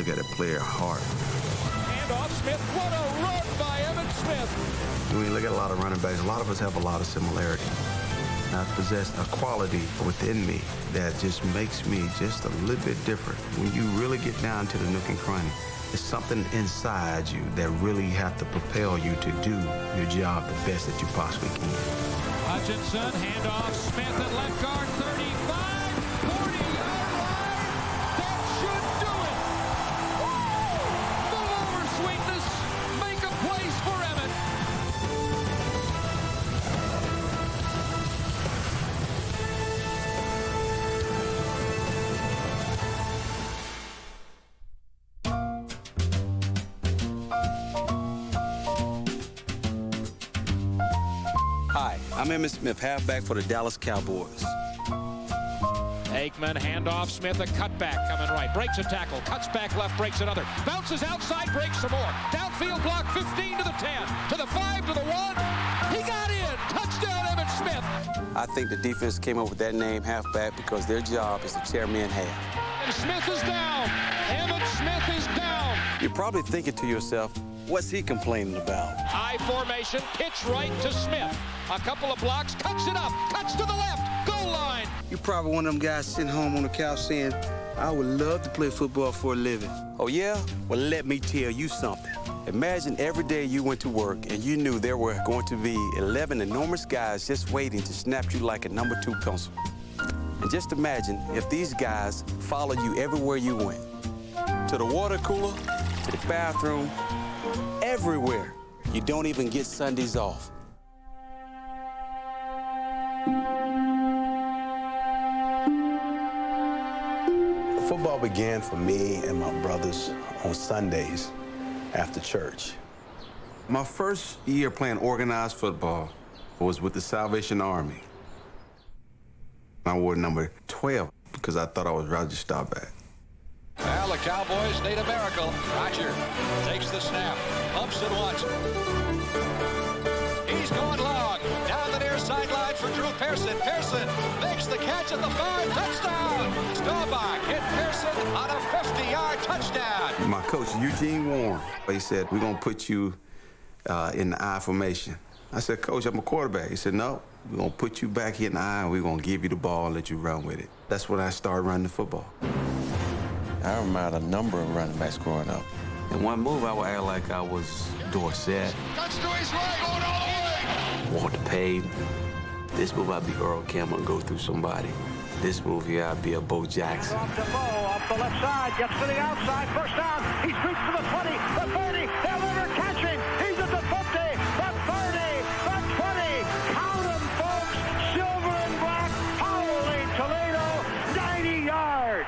look at a player heart. Handoff, Smith. What a run by Emmitt Smith. When you look at a lot of running backs, a lot of us have a lot of similarities. I possess a quality within me that just makes me just a little bit different. When you really get down to the nook and cranny, there's something inside you that really have to propel you to do your job the best that you possibly can. Hutchinson, handoff, Smith at left guard, 35, 40-yard line. That should do it. Woo! Move over, Sweetness. Make a place for Emmitt. Hi, I'm Emmitt Smith, halfback for the Dallas Cowboys. Aikman, handoff, Smith, a cutback coming right. Breaks a tackle, cuts back left, breaks another. Bounces outside, breaks some more. Downfield block, 15 to the 10, to the 5, to the 1. He got in. Touchdown, Emmitt Smith. I think the defense came up with that name, halfback, because their job is to tear men in half. And Smith is down. Emmitt Smith is down. You're probably thinking to yourself, what's he complaining about? High formation, pitch right to Smith. A couple of blocks, cuts it up, cuts to the left, goal line. You're probably one of them guys sitting home on the couch saying, I would love to play football for a living. Oh, yeah? Well, let me tell you something. Imagine every day you went to work and you knew there were going to be 11 enormous guys just waiting to snap you like a number 2 pencil. And just imagine if these guys followed you everywhere you went. To the water cooler, to the bathroom, everywhere. You don't even get Sundays off. Football began for me and my brothers on Sundays after church. My first year playing organized football was with the Salvation Army. I wore number 12 because I thought I was Roger Staubach. Well, the Cowboys need a miracle. Roger takes the snap, pumps it once. He's going long. Down the near sideline for Drew Pearson. Pearson makes the catch at the 5. Touchdown. Staubach hit Pearson on a 50-yard touchdown. My coach, Eugene Warren, he said, we're going to put you in the I formation. I said, Coach, I'm a quarterback. He said, no, we're going to put you back here in the I, and we're going to give you the ball and let you run with it. That's when I started running the football. I remember a number of running backs growing up. In one move, I would act like I was Dorsett. Cuts to his right, going all the way. Want to pay. This move, I'd be Earl Campbell and go through somebody. This move here, I'd be a Bo Jackson. Off to Bo, off the left side, gets to the outside, first down. He streaks to the 20, the 30. They'll never catch him. He's at the 50, the 30, the 20. Count them, folks. Silver and black, Howling Toledo, 90 yards.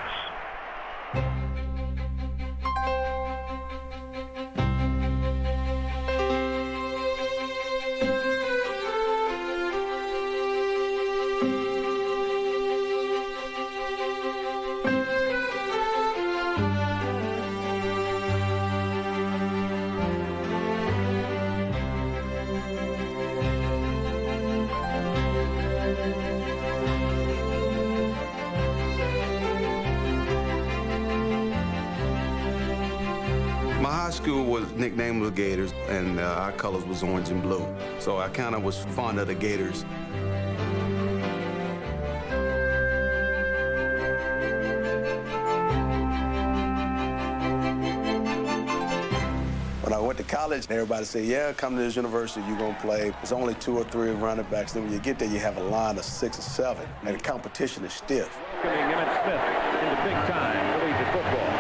My high school was nicknamed the Gators, and our colors was orange and blue. So I kind of was fond of the Gators. When I went to college, everybody said, yeah, come to this university, you're going to play. There's only 2 or 3 running backs. Then when you get there, you have a line of 6 or 7, and the competition is stiff. Welcoming Emmitt Smith into big-time collegiate football.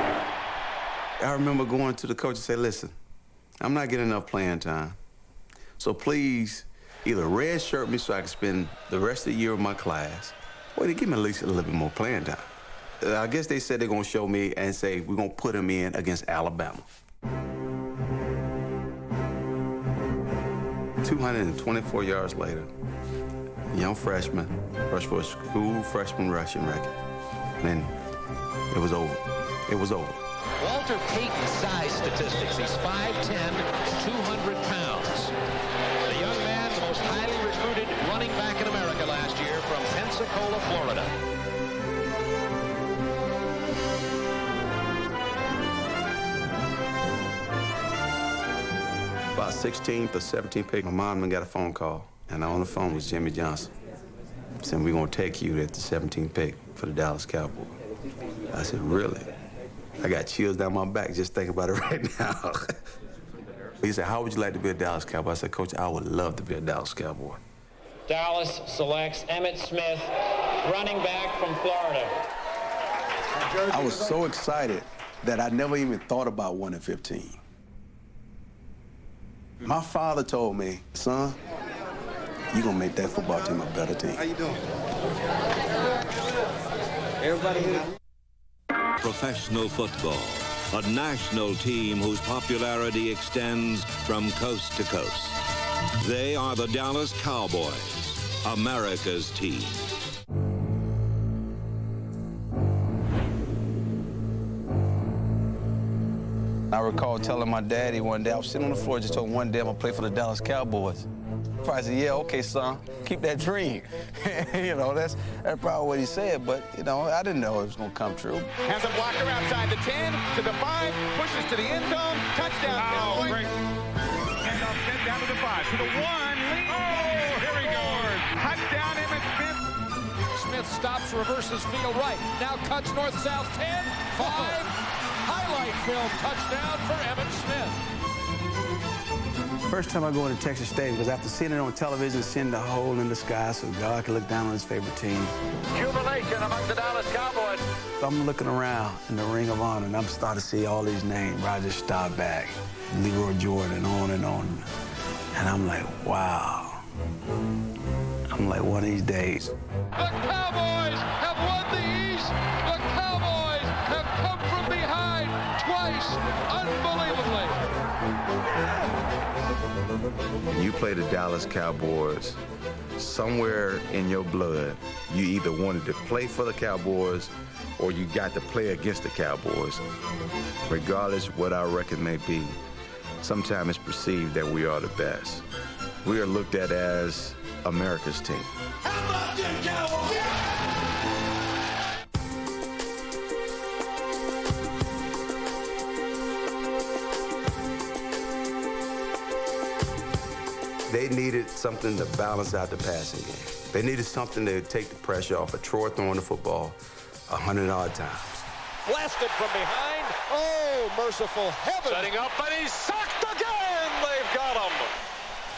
I remember going to the coach and say, listen, I'm not getting enough playing time. So please either redshirt me so I can spend the rest of the year with my class, or they give me at least a little bit more playing time. I guess they said they're going to show me and say, we're going to put him in against Alabama. 224 yards later, young freshman, rushed for a school freshman rushing record. And then it was over. It was over. Walter Payton's size statistics. He's 5'10", 200 pounds. The young man, the most highly recruited running back in America last year from Pensacola, Florida. About 16th or 17th pick, my mom got a phone call, and on the phone was Jimmy Johnson. Said, we're going to take you at the 17th pick for the Dallas Cowboys. I said, really? I got chills down my back just thinking about it right now. He said, how would you like to be a Dallas Cowboy? I said, Coach, I would love to be a Dallas Cowboy. Dallas selects Emmitt Smith, running back from Florida. I was so excited that I never even thought about 1 and 15. My father told me, son, you're going to make that football team a better team. How you doing? Everybody here. Professional football, a national team whose popularity extends from coast to coast. They are the Dallas Cowboys, America's team. I recall telling my daddy one day, I was sitting on the floor, just told him one day I'm gonna play for the Dallas Cowboys. I said, yeah, okay, son, keep that dream. You know, that's probably what he said, but, you know, I didn't know it was gonna come true. Has a blocker outside the 10, to the 5, pushes to the end zone, touchdown, Cowboys. Great. Handoff sent down to the 5, to the 1, lead. Oh, here he goes. Touchdown, Emmitt Smith. Smith stops, reverses field right. Now cuts north-south 10, 5. Highlight film touchdown for Emmitt Smith. First time I go into Texas Stadium, because after seeing it on television, seeing the hole in the sky so God can look down on his favorite team. Jubilation among the Dallas Cowboys. So I'm looking around in the Ring of Honor, and I'm starting to see all these names. Roger Staubach, Leroy Jordan, on and on. And I'm like, wow. I'm like, one of these days. The Cowboys have won the East. The Cowboys have come from behind twice, unbelievably. When you play the Dallas Cowboys, somewhere in your blood, you either wanted to play for the Cowboys or you got to play against the Cowboys. Regardless what our record may be, sometimes it's perceived that we are the best. We are looked at as America's team. How about them Cowboys? They needed something to balance out the passing game. They needed something to take the pressure off of Troy throwing the football 100-odd times. Blasted from behind. Oh, merciful heaven. Setting up, and he's sacked again. They've got him.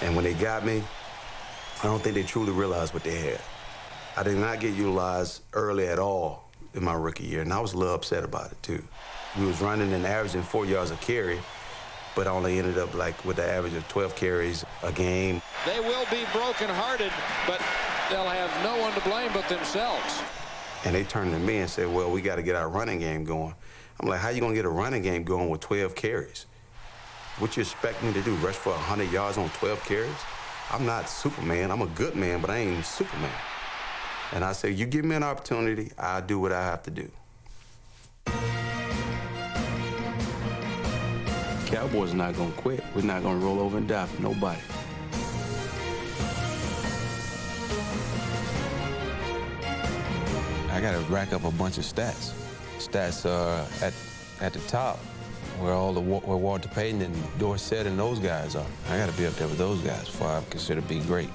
And when they got me, I don't think they truly realized what they had. I did not get utilized early at all in my rookie year, and I was a little upset about it, too. We was running and averaging 4 yards a carry, but I only ended up like with the average of 12 carries a game. They will be brokenhearted, but they'll have no one to blame but themselves. And they turned to me and said, well, we got to get our running game going. I'm like, how you going to get a running game going with 12 carries? What you expect me to do, rush for 100 yards on 12 carries? I'm not Superman. I'm a good man, but I ain't Superman. And I said, you give me an opportunity, I'll do what I have to do. Cowboys are not going to quit. We're not going to roll over and die for nobody. I got to rack up a bunch of stats. Stats at the top, where where Walter Payton and Dorsett and those guys are. I got to be up there with those guys before I consider being great.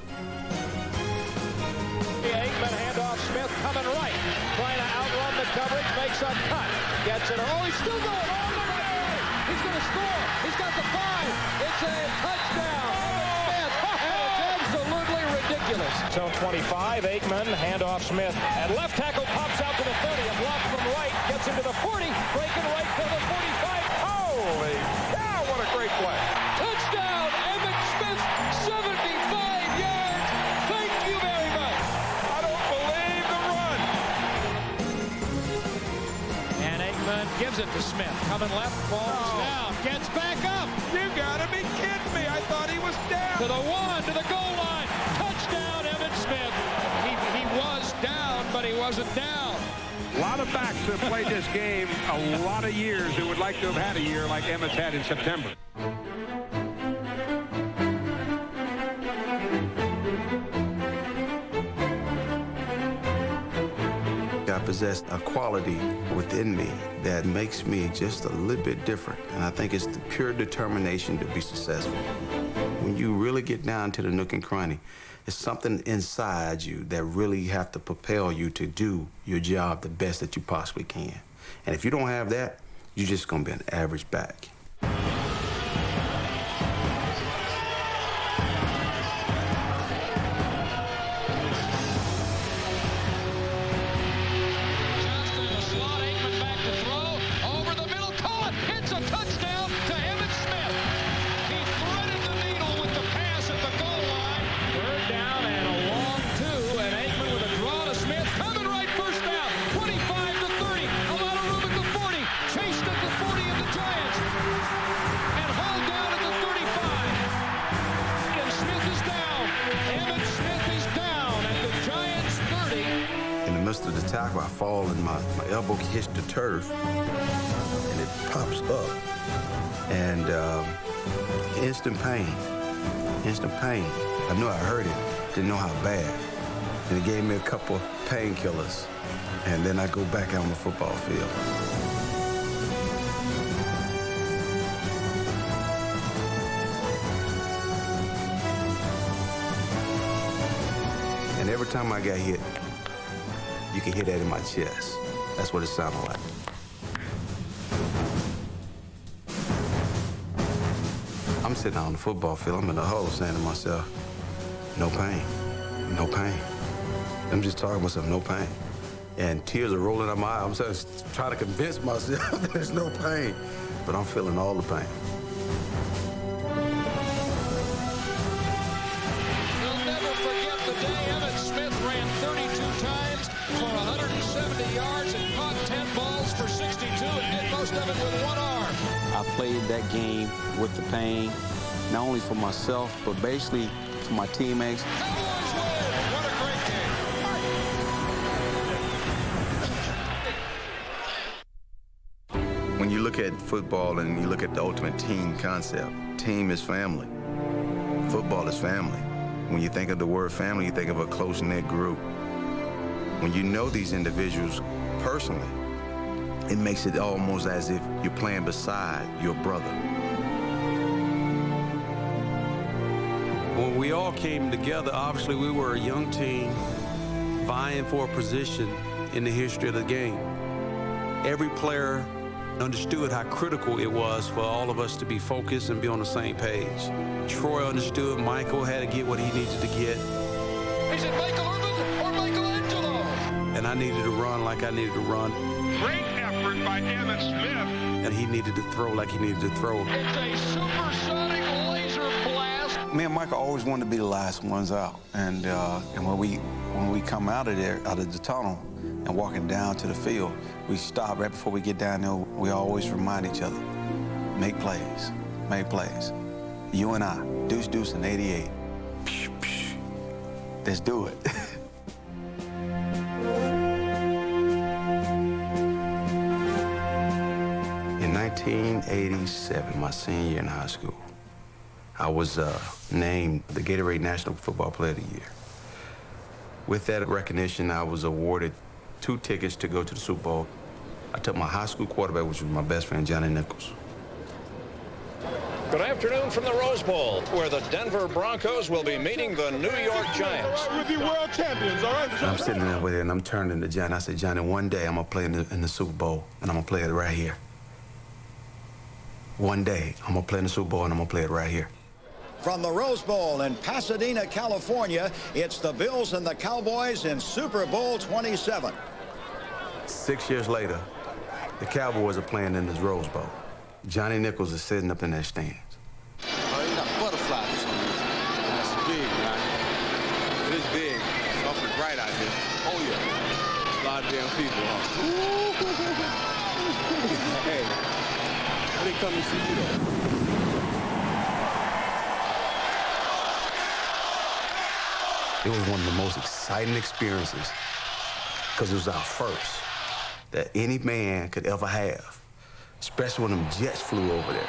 The 8-man handoff, Smith coming right, trying to outrun the coverage, makes a cut, gets it. Oh, he's still going all the way. He's going to score. He's got the 5. It's a touchdown. Smith. It's absolutely ridiculous. Zone 25, Aikman, handoff Smith. And left tackle pops out to the 30. A block from right, gets into the 40, breaking right for the 45. Holy cow, what a great play. Touchdown, Emmitt Smith, 75 yards. Thank you very much. I don't believe the run. And Aikman gives it to Smith. Coming left, falls down, gets back up. You gotta be kidding me. I thought he was down. To the 1, to the goal line. Touchdown, Emmitt Smith. He was down, but he wasn't down. A lot of backs have played this game a lot of years who would like to have had a year like Emmitt's had in September. I possessed a quality within me that makes me just a little bit different, and I think it's the pure determination to be successful. When you really get down to the nook and cranny, it's something inside you that really have to propel you to do your job the best that you possibly can. And if you don't have that, you're just gonna be an average back. Of the tackle, I fall and my elbow hits the turf and it pops up, and instant pain. I knew I hurt it, didn't know how bad, and it gave me a couple painkillers, and then I go back out on the football field. And every time I got hit, you can hear that in my chest. That's what it sounded like. I'm sitting out on the football field. I'm in the huddle saying to myself, no pain, no pain. I'm just talking to myself, no pain. And tears are rolling out my eyes. I'm trying to convince myself there's no pain, but I'm feeling all the pain. We'll never forget the day Emmitt Smith ran 32 times for 170 yards and caught 10 balls for 62 and did most of it with one arm. I played that game with the pain, not only for myself, but basically for my teammates. Cowboys win! What a great When you look at football and you look at the ultimate team concept, team is family. Football is family. When you think of the word family, you think of a close-knit group. When you know these individuals personally, it makes it almost as if you're playing beside your brother. When we all came together, obviously we were a young team vying for a position in the history of the game. Every player understood how critical it was for all of us to be focused and be on the same page. Troy understood Michael had to get what he needed to get. Is it Michael Irvin or Michelangelo? And I needed to run like I needed to run. Great effort by Emmitt Smith. And he needed to throw like he needed to throw. It's a supersonic laser blast. Me and Michael always wanted to be the last ones out. And when we come out of there, out of the tunnel, and walking down to the field, we stop right before we get down there. We always remind each other, make plays, make plays. You and I, deuce in 88. Let's do it. In 1987, my senior year in high school, I was named the Gatorade National Football Player of the Year. With that recognition, I was awarded 2 tickets to go to the Super Bowl. I took my high school quarterback, which was my best friend, Johnny Nichols. Good afternoon from the Rose Bowl, where the Denver Broncos will be meeting the New York Giants. We'll be world champions, all right? And I'm sitting there with it, and I'm turning to Johnny. I said, Johnny, one day I'm going to play in the Super Bowl, and I'm going to play it right here. One day I'm going to play in the Super Bowl, and I'm going to play it right here. From the Rose Bowl in Pasadena, California, it's the Bills and the Cowboys in Super Bowl 27. 6 years later, the Cowboys are playing in this Rose Bowl. Johnny Nichols is sitting up in their stands. Oh, you got butterflies on this. That's big, man. It is big. It's awfully bright out here. Oh, yeah. It's a lot of damn people, huh? Hey, where they come to see you, though? It was one of the most exciting experiences because it was our first that any man could ever have, especially when them jets flew over there.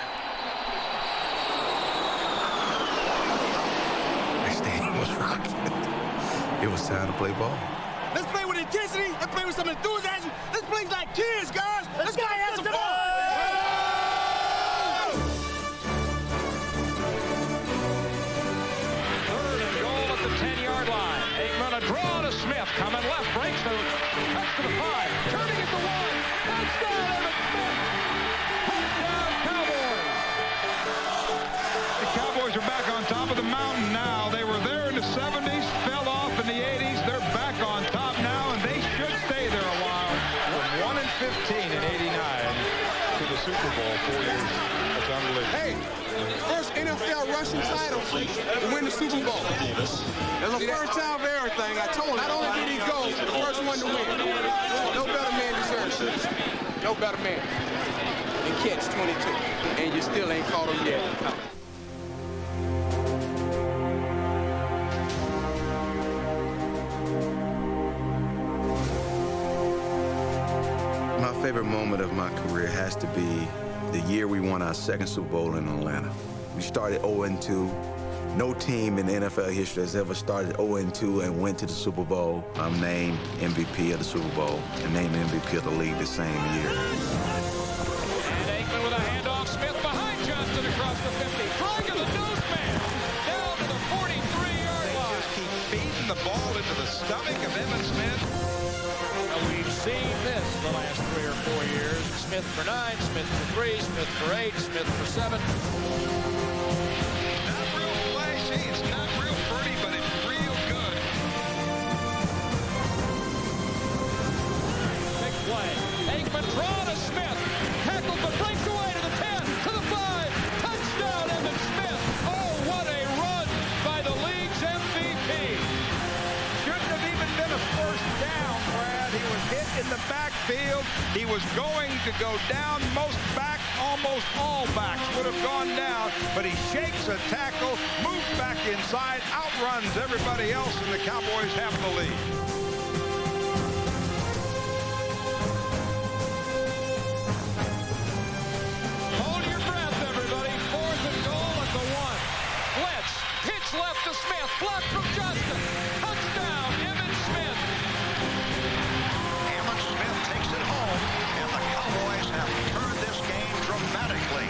That stadium was rocking. It was time to play ball. Let's play with intensity and play with some enthusiasm. Let's play like kids, guys. Let's go have some fun. Third and goal at the 10-yard line. Aikman, a draw to Smith. Coming left, breaks the cuts to the 5. Turning at the 1. Touchdown, Emmitt Smith. Touchdown, Cowboys. The Cowboys are back on top of the mountain now. They were there in the 70s, fell off in the 80s. They're back on top now, and they should stay there a while. From 1-15 in '89 to the Super Bowl 4 years. That's unbelievable. Hey, first NFL rushing title to win the Super Bowl. That's the first time for everything. I told him. Not only did he go, the first one to win. No better man deserves it. No better man. And catch 22. And you still ain't caught him yet. My favorite moment of my career has to be the year we won our second Super Bowl in Atlanta. We started 0-2. No team in NFL history has ever started 0-2 and went to the Super Bowl. I'm named MVP of the Super Bowl and named MVP of the league the same year. And Aikman with a handoff. Smith behind Johnson across the 50. Throwing to the nose man. Down to the 43-yard line. Just keep feeding the ball into the stomach of Emmitt Smith. And we've seen this the last 3 or 4 years. Smith for 9, Smith for 3, Smith for 8, Smith for 7. Not real flashy, it's not real pretty, but it's real good. Big play. Aikman draw to Smith. Tackled but breaks away to the 10, to the 5. Touchdown, Emmitt Smith. Oh, what a run by the league's MVP. Shouldn't have even been a first down, Brad. He was hit in the backfield. He was going to go down. Almost all backs would have gone down, but he shakes a tackle, moves back inside, outruns everybody else, and the Cowboys have the lead. Hold your breath, everybody. 4th and goal at the 1. Blitz. Pitch left to Smith. Blocked from Justin. Touchdown, Emmitt Smith. Emmitt Smith takes it home, and the Cowboys have turned this game dramatically.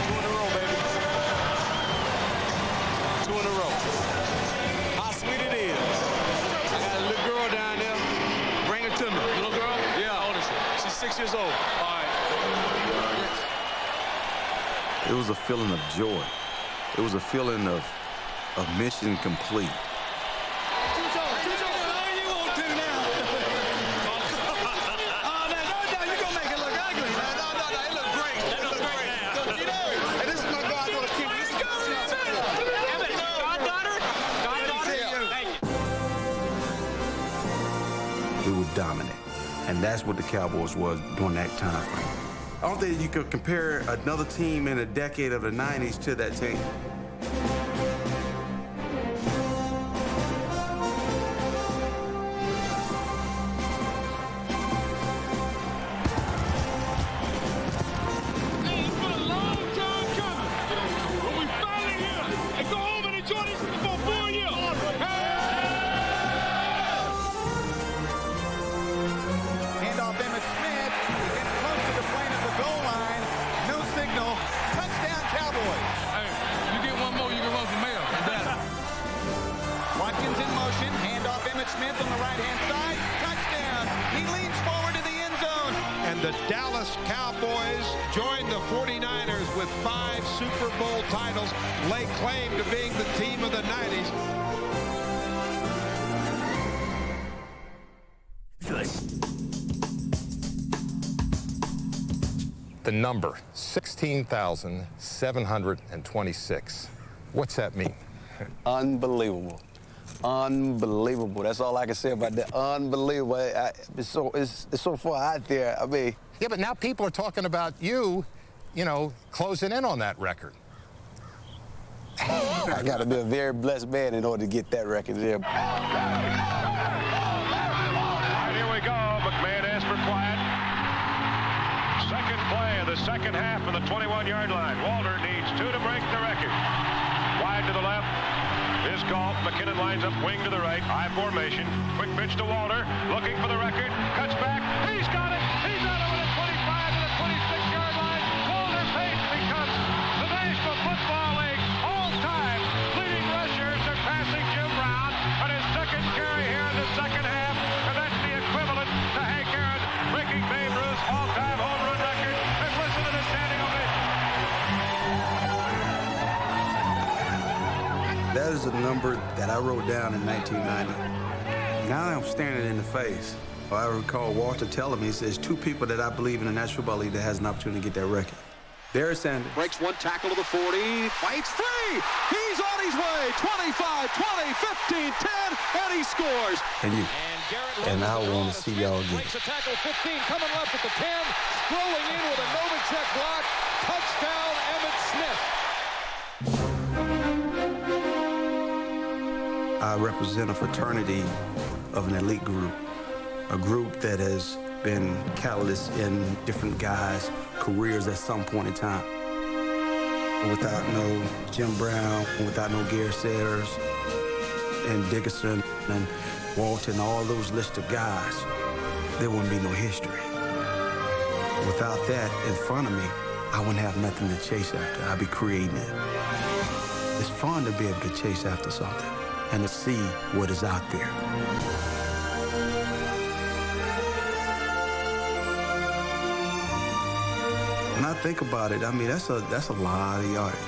2 in a row, baby. 2 in a row. How sweet it is. I got a little girl down there. Bring her to me. Little girl? Yeah. How old is she? She's 6 years old. All right. It was a feeling of joy. It was a feeling of mission complete. We were dominant, and that's what the Cowboys was during that time frame. I don't think you could compare another team in a decade of the 90s to that team. Smith on the right-hand side. Touchdown. He leans forward to the end zone. And the Dallas Cowboys join the 49ers with 5 Super Bowl titles, lay claim to being the team of the 90s. The number, 16,726. What's that mean? Unbelievable. Unbelievable. That's all I can say about that. Unbelievable. It's so far out there. I mean. Yeah, but now people are talking about you know, closing in on that record. I got to be a very blessed man in order to get that record there. All right, here we go. McMahon asks for quiet. Second play of the second half of the 21-yard line. Walter needs 2 to break the record. Wide to the left. His call, McKinnon lines up wing to the right, I formation. Quick pitch to Walter, looking for the record, cuts back, he's got it! He's out over the 25 to the 26-yard line. Walter Payton becomes the National Football League all-time leading rusher, surpassing Jim Brown on his second carry here in the second half, and that's the equivalent to Hank Aaron breaking Babe Ruth's all-time home run record. And listen to the standing ovation. That is a number that I wrote down in 1990. Now I'm staring it in the face. I recall Walter telling me, he says, two people that I believe in the National Football League that has an opportunity to get that record. Barry Sanders. Breaks one tackle to the 40, fights free! He's on his way! 25, 20, 15, 10, and he scores! And you. And I want to see y'all get Breaks a tackle, 15, coming left at the 10, strolling in with a Novacek block. Touchdown, Emmitt Smith. I represent a fraternity of an elite group, a group that has been catalyst in different guys' careers at some point in time. Without no Jim Brown, without no Gary Sayers and Dickerson and Walter and all those list of guys, there wouldn't be no history. Without that in front of me, I wouldn't have nothing to chase after. I'd be creating it. It's fun to be able to chase after something and to see what is out there. When I think about it, I mean, that's a lot of yardage.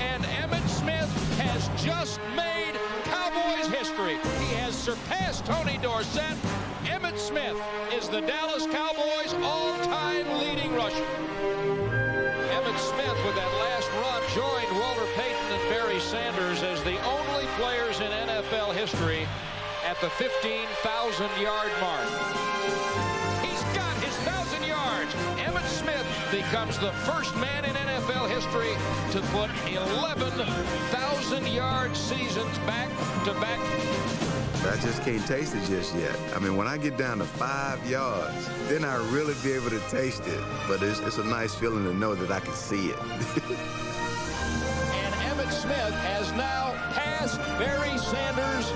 And Emmitt Smith has just made Cowboys history. He has surpassed Tony Dorsett. Emmitt Smith is the Dallas Cowboys' all-time leading rusher. Emmitt Smith, with that last run, joined Walter Payton and Barry Sanders as the only players in NFL history at the 15,000-yard mark. He's got his 1,000 yards. Emmitt Smith becomes the first man in NFL history to put 11,000-yard seasons back-to-back. I just can't taste it just yet. I mean, when I get down to 5 yards, then I'll really be able to taste it. But it's a nice feeling to know that I can see it. And Emmitt Smith has now passed Barry Sanders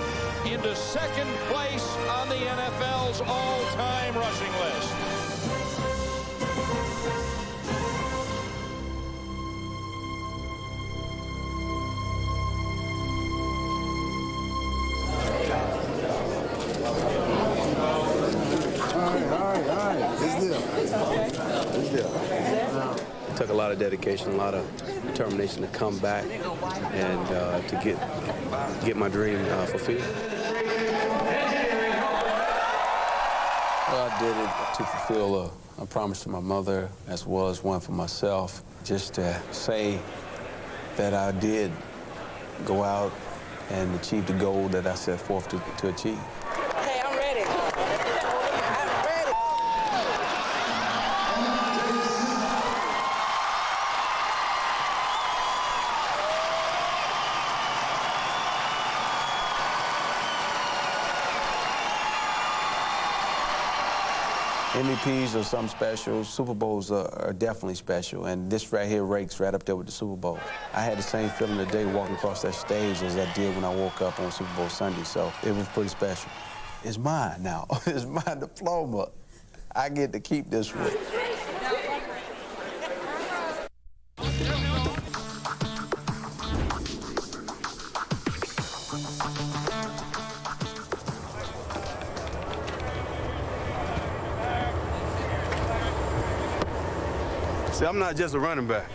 into second place on the NFL's all-time rushing list. It took a lot of dedication, a lot of determination to come back and to get my dream fulfilled. Well, I did it to fulfill a promise to my mother as well as one for myself, just to say that I did go out and achieve the goal that I set forth to achieve. Hey, I'm ready. I'm ready. MVPs are something special. Super Bowls are definitely special, and this right here ranks right up there with the Super Bowl. I had the same feeling today walking across that stage as I did when I woke up on Super Bowl Sunday, so it was pretty special. It's mine now. It's my diploma. I get to keep this one. See, I'm not just a running back.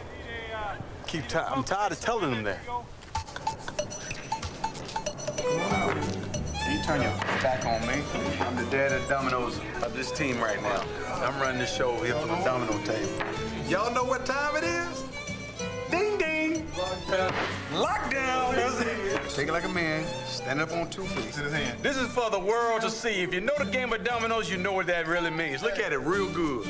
I'm tired of telling them that. You turn your back on me. I'm the dad of dominoes of this team right now. I'm running this show here from the domino table. Y'all know what time it is? Ding, ding. Lockdown. Take it like a man. Stand up on 2 feet. This is for the world to see. If you know the game of dominoes, you know what that really means. Look at it real good.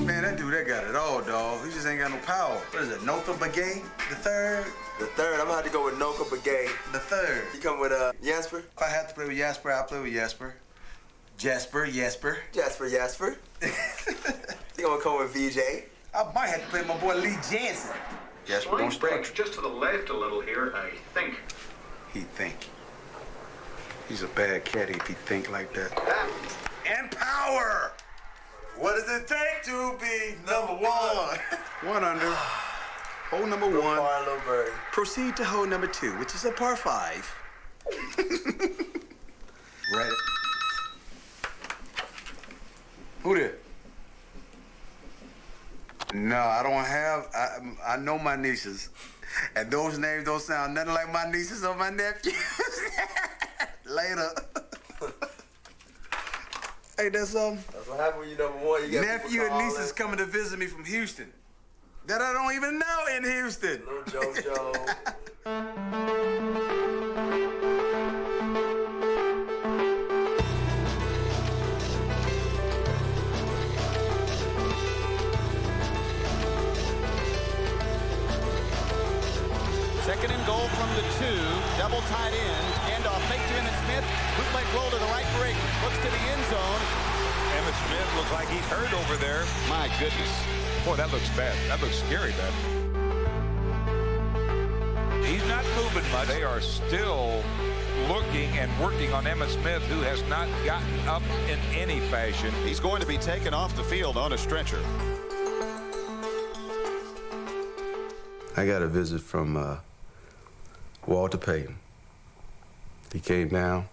Man, that dude, that got it all, dog. He just ain't got no power. What is it, Noka Begay? The third? The third, I'm gonna have to go with Noka Begay. The third. You come with Jasper? If I have to play with Jasper, I'll play with Jasper. Jasper. Jasper. You gonna come with VJ? I might have to play with my boy Lee Jansen. Yes, we're going straight. Just to the left a little here, I think. He think. He's a bad caddy if he think like that. And power! What does it take to be number one? One under. Hole number one. Far, little birdie. Proceed to hole number two, which is a par 5. Ready? Who did? No, I don't have. I know my nieces, and those names don't sound nothing like my nieces or my nephews. Later. Hey, that's That's what happened when you number one. You got nephew and nieces coming to visit me from Houston that I don't even know in Houston. Little JoJo. Second and goal from the 2. Double tight end. Handoff fake to Emmitt Smith. Bootleg roll to the right for Aikman. Looks to the end zone. Emmitt Smith looks like he's hurt over there. My goodness. Boy, that looks bad. That looks scary, man. He's not moving much. They are still looking and working on Emmitt Smith, who has not gotten up in any fashion. He's going to be taken off the field on a stretcher. I got a visit from Walter Payton. He came down.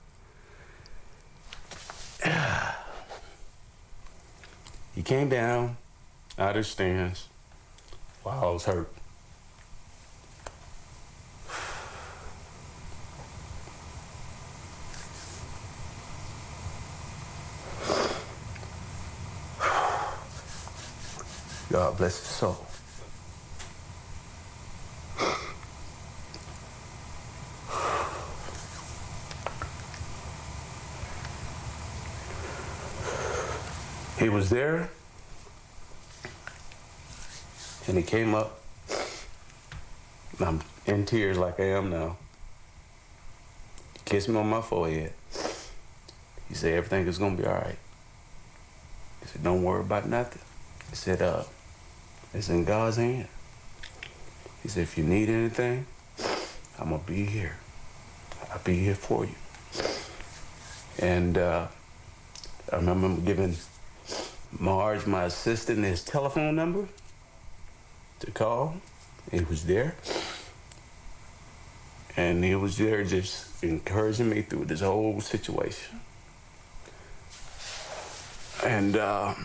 He came down out of the stands while I was hurt. God bless his soul. He was there, and he came up. I'm in tears like I am now. He kissed me on my forehead. He said, everything is gonna be all right. He said, don't worry about nothing. He said, it's in God's hand. He said, if you need anything, I'm gonna be here. I'll be here for you. And I remember giving Marge, my assistant, his telephone number to call. He was there. And he was there just encouraging me through this whole situation. And at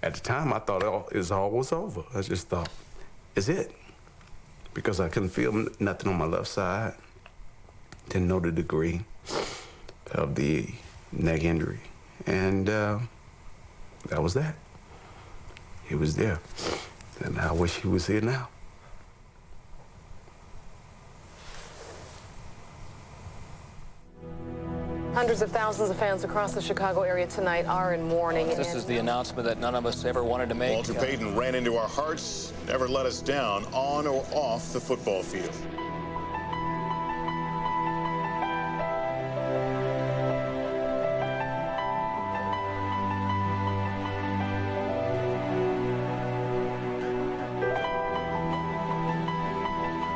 the time, I thought it all was over. I just thought, it's it. Because I couldn't feel nothing on my left side. Didn't know the degree of the neck injury. And that was that. He was there. And I wish he was here now. Hundreds of thousands of fans across the Chicago area tonight are in mourning. This is the announcement that none of us ever wanted to make. Walter Payton ran into our hearts, never let us down, on or off the football field.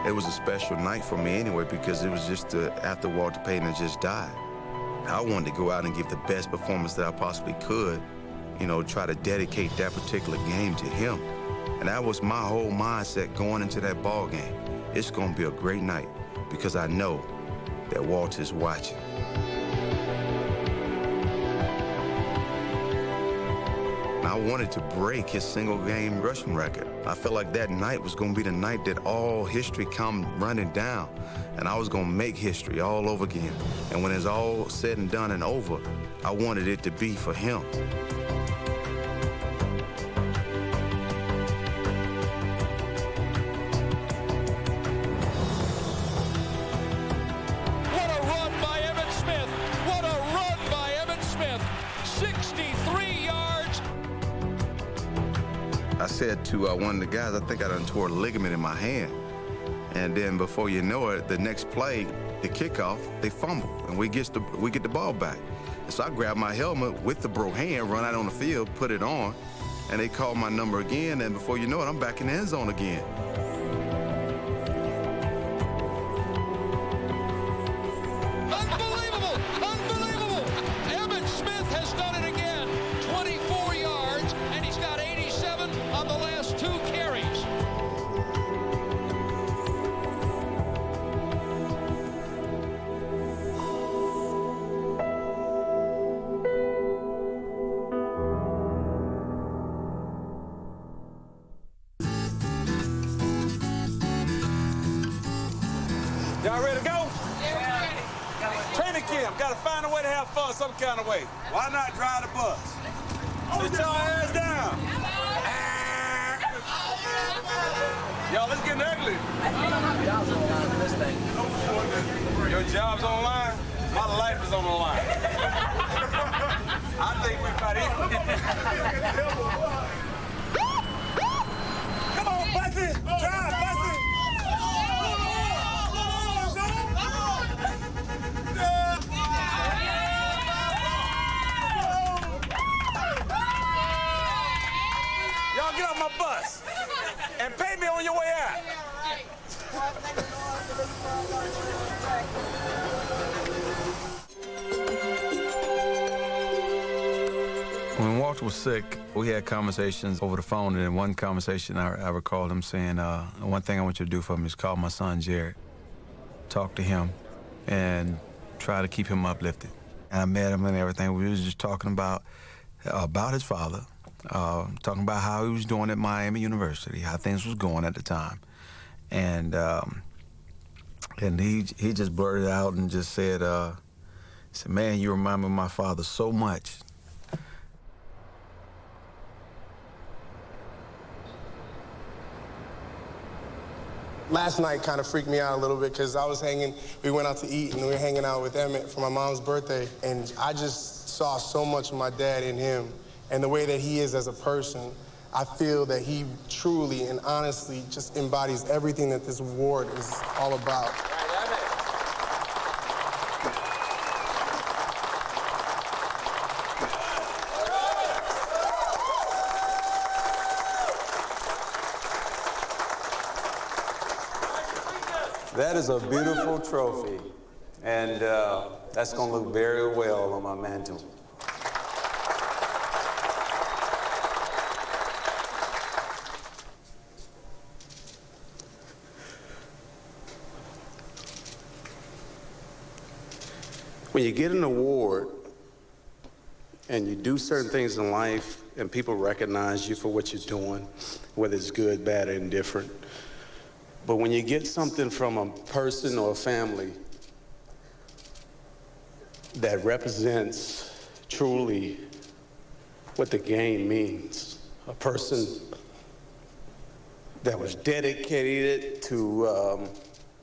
It was a special night for me anyway because it was just after Walter Payton had just died. I wanted to go out and give the best performance that I possibly could, you know, try to dedicate that particular game to him. And that was my whole mindset going into that ball game. It's going to be a great night because I know that Walter's watching. I wanted to break his single-game rushing record. I felt like that night was going to be the night that all history come running down, and I was going to make history all over again. And when it's all said and done and over, I wanted it to be for him. What a run by Emmitt Smith! What a run by Emmitt Smith! 63 yards! I said to one of the guys, I think I done tore a ligament in my hand. And then before you know it, the next play, the kickoff, they fumble, and we get the ball back. And so I grabbed my helmet with the broke hand, run out on the field, put it on, and they called my number again, and before you know it, I'm back in the end zone again. Y'all ready to go? Yeah. Training camp. Got to find a way to have fun some kind of way. Why not drive the bus? Sit y'all ass down. Y'all, let's get ugly. Job's on the line for this thing. Your job's on the line? My life is on the line. I think we're about equal. Come on, Bussy. Drive, Bussy. Y'all get off my bus and pay me on your way out. When Walter was sick, we had conversations over the phone, and in one conversation I recalled him saying, one thing I want you to do for me is call my son Jared, talk to him, and try to keep him uplifted. And I met him and everything. We was just talking about his father, talking about how he was doing at Miami University, how things was going at the time. And he just blurted out and just said, man, you remind me of my father so much. Last night kind of freaked me out a little bit because we went out to eat and we were hanging out with Emmitt for my mom's birthday. And I just saw so much of my dad in him and the way that he is as a person. I feel that he truly and honestly just embodies everything that this award is all about. That is a beautiful trophy, and that's going to look very well on my mantle. When you get an award and you do certain things in life and people recognize you for what you're doing, whether it's good, bad, or indifferent, but when you get something from a person or a family that represents truly what the game means, a person that was dedicated to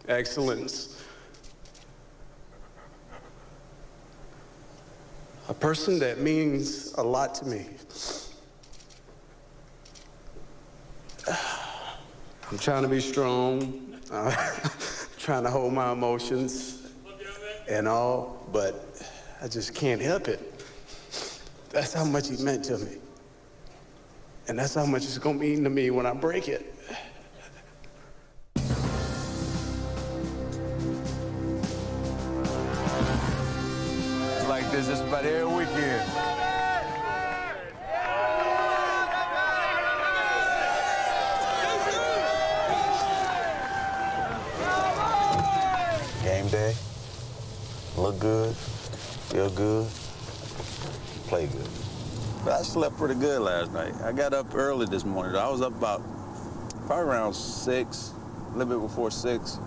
excellence, a person that means a lot to me. I'm trying to be strong, trying to hold my emotions and all, but I just can't help it. That's how much he meant to me. And that's how much it's gonna mean to me when I break it. Like this just about every weekend. Game day, look good, feel good, play good. But I slept pretty good last night. I got up early this morning. I was up about probably around 6, a little bit before 6.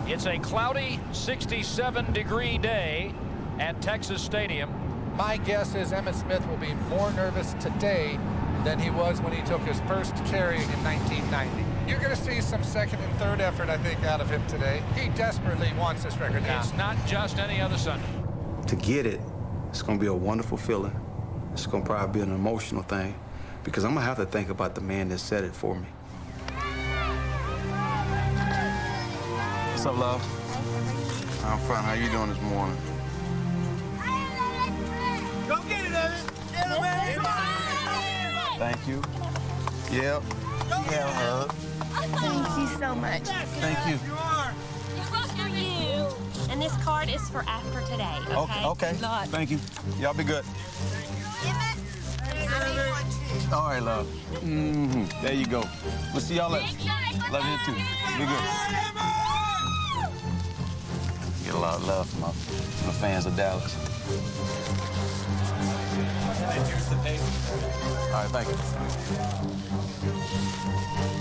It's a cloudy 67-degree day at Texas Stadium. My guess is Emmitt Smith will be more nervous today than he was when he took his first carry in 1990. You're going to see some second and third effort, I think, out of him today. He desperately wants this record now. It's not just any other Sunday. To get it, it's going to be a wonderful feeling. It's going to probably be an emotional thing because I'm going to have to think about the man that said it for me. What's up, love? I'm fine. How you doing this morning? Go get it, Emmitt. Thank you. Yep. Yeah, hug. Thank you so much. Thank you. This is for you, and this card is for after today, okay? Okay. Thank you. Y'all be good. All right, love. There you go. We'll see y'all later. Love you too. Be good. Get a lot of love from the fans of Dallas. All right, thank you.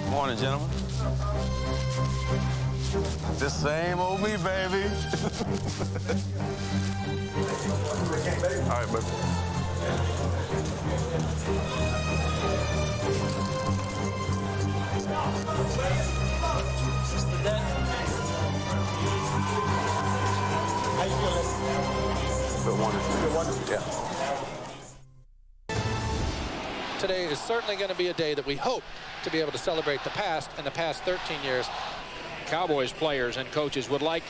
Morning, gentlemen. The same old me, baby. All right, baby. How you feeling? Feel wonderful. Feel wonderful? Yeah. Today is certainly going to be a day that we hope to be able to celebrate the past and the past 13 years. Cowboys players and coaches would like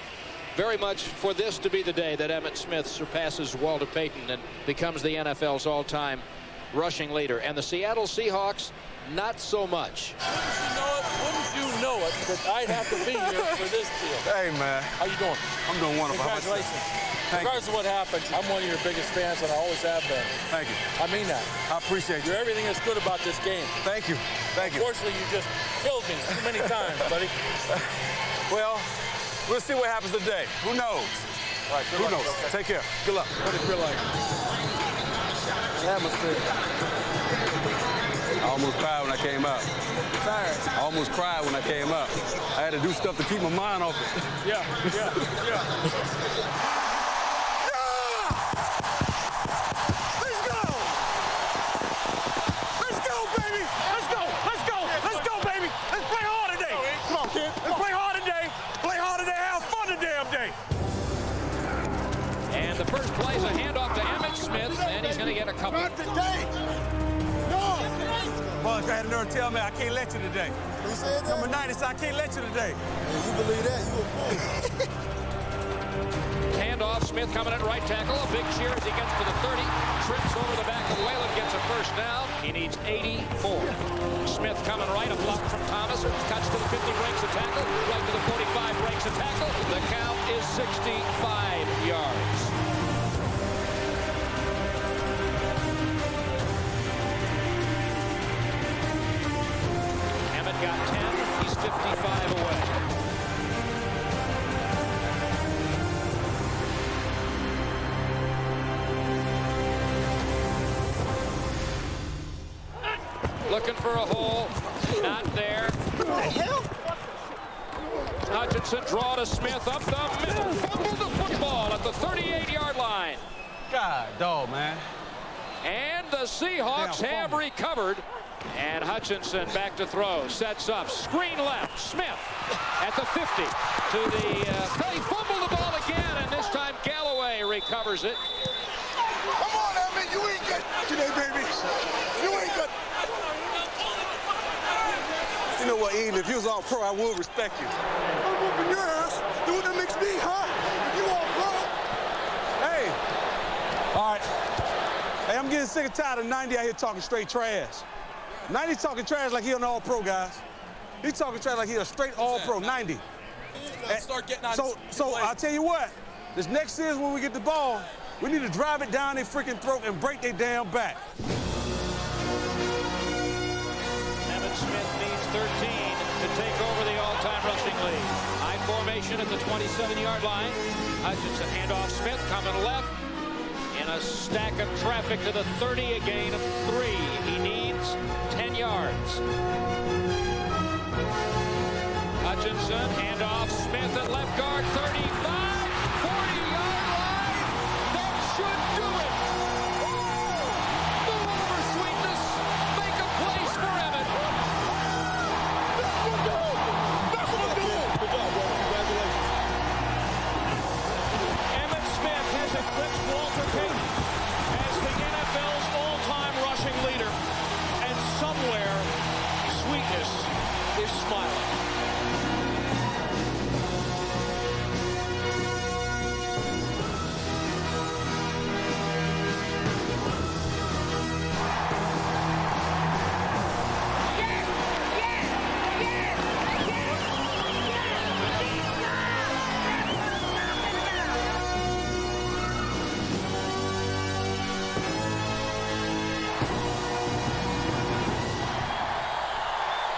very much for this to be the day that Emmitt Smith surpasses Walter Payton and becomes the NFL's all-time rushing leader. And the Seattle Seahawks, not so much. Wouldn't you know it that I'd have to be here for this deal? Hey, man. How you doing? I'm doing wonderful. Congratulations. Regardless of what happens, I'm one of your biggest fans, and I always have been. Thank you. I mean that. I appreciate you. You're everything that's good about this game. Thank you. Thank you. Unfortunately, you just killed me too many times, buddy. Well, we'll see what happens today. Who knows? All right, Who knows? Okay. Take care. Good luck. What do you feel like? Atmosphere. I almost cried when I came out. Tired. I almost cried when I came out. I had to do stuff to keep my mind off it. Yeah. And the first play is a handoff to Emmitt Smith, and he's going to get a couple. Not today. No. Well, you had to nerve tell me I can't let you today. You said that? Number 90 said I can't let you today. Hey, you believe that? You a fool. Handoff, Smith coming at right tackle. A big cheer as he gets to the 30. Trips over the back of Whalen, gets a first down. He needs 84. Smith coming right, a block from Thomas. Cuts to the 50, breaks a tackle. Right to the 45, breaks a tackle. The count is 65 yards. Emmitt got 10. He's 55 away. Looking for a hole. Not there. What the hell? Hutchinson draw to Smith up the middle. Fumbled the football at the 38-yard line. God, dog, man. And the Seahawks have recovered. And Hutchinson back to throw. Sets up. Screen left. Smith at the 50. To the... They fumbled the ball again, and this time Galloway recovers it. Come on, Emmitt. You ain't good today, baby. You ain't good. You know what, Eden, if you was all pro, I would respect you. I'm whooping your ass. Do what that makes me, huh? If you all pro. Hey. All right. Hey, I'm getting sick and tired of 90 out here talking straight trash. 90 talking trash like he an all-pro, guys. He talking trash like he a straight all-pro, 90. Start getting on So I'll tell you what. This next series when we get the ball, we need to drive it down their freaking throat and break their damn back. Smith needs 13 to take over the all-time rushing lead. High formation at the 27-yard line. Hutchinson handoff. Smith coming left in a stack of traffic to the 30, a gain of 3. He needs 10 yards. Hutchinson handoff. Smith at left guard, 35, 40-yard line. That should do it. Move over, Sweetness. Make a place for Emmitt. Emmitt Smith has eclipsed Walter Payton as the NFL's all-time rushing leader. And somewhere, Sweetness is smiling.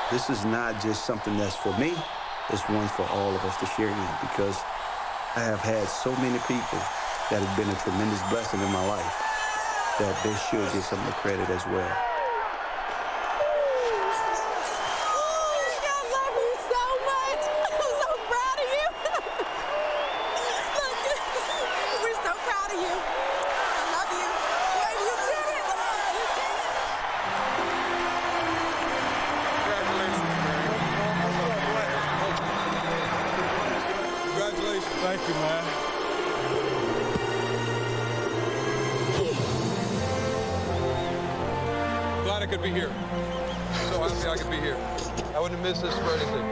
This is not just something that's for me. It's one for all of us to share in, because I have had so many people that have been a tremendous blessing in my life that they should get some of the credit as well. I love you so much. I'm so proud of you, man. Glad I could be here. So happy I could be here. I wouldn't miss this for anything.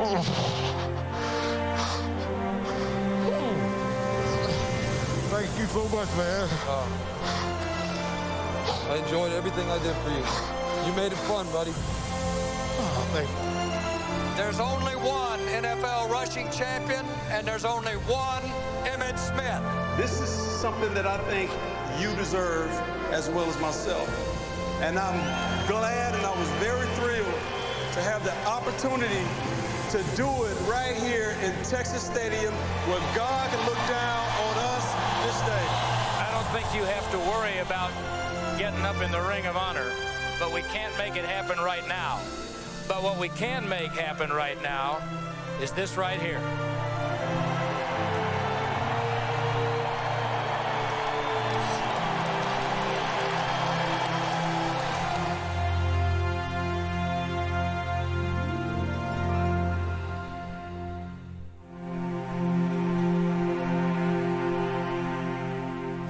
Thank you so much, man. I enjoyed everything I did for you. You made it fun, buddy. Oh, thank you. There's only one NFL rushing champion, and there's only one Emmitt Smith. This is something that I think you deserve as well as myself. And I'm glad and I was very thrilled to have the opportunity to do it right here in Texas Stadium where God can look down on us this day. I don't think you have to worry about getting up in the Ring of Honor, but we can't make it happen right now. But what we can make happen right now is this right here.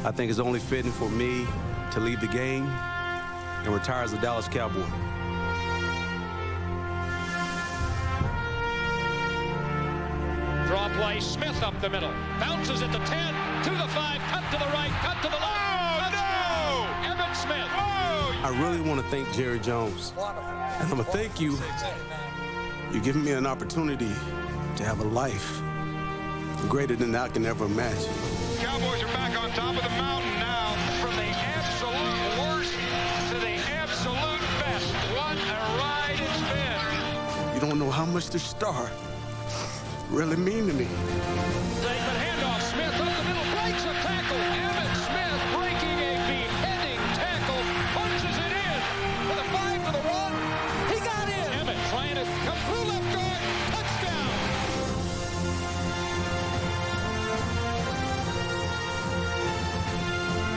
I think it's only fitting for me to leave the game and retire as a Dallas Cowboy. Draw play, Smith up the middle. Bounces at the 10, to the 5, cut to the right, cut to the left. Oh, no! Emmitt Smith. Oh! I really want to thank Jerry Jones. And I'm going to thank you. You're giving me an opportunity to have a life greater than I can ever imagine. Cowboys are back on top of the mountain now. From the absolute worst to the absolute best. What a ride it's been. You don't know how much this star really mean to me. But handoff, Smith up the middle, breaks a tackle. Emmitt Smith breaking a beheading tackle, punches it in. For the 5 for the 1. He got in. Emmitt trying to come through left guard. Touchdown.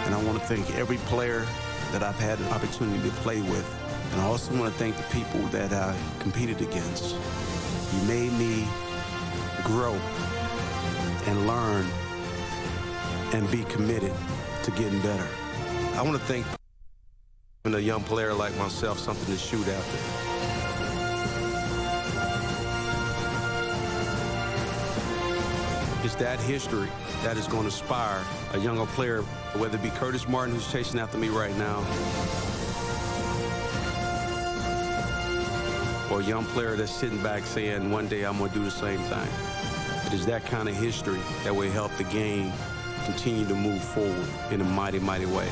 And I want to thank every player that I've had an opportunity to play with. And I also want to thank the people that I competed against. You made me grow and learn and be committed to getting better. I want to thank a young player like myself something to shoot after. It's that history that is going to inspire a younger player, whether it be Curtis Martin, who's chasing after me right now, or a young player that's sitting back saying, one day I'm going to do the same thing. It is that kind of history that will help the game continue to move forward in a mighty, mighty way.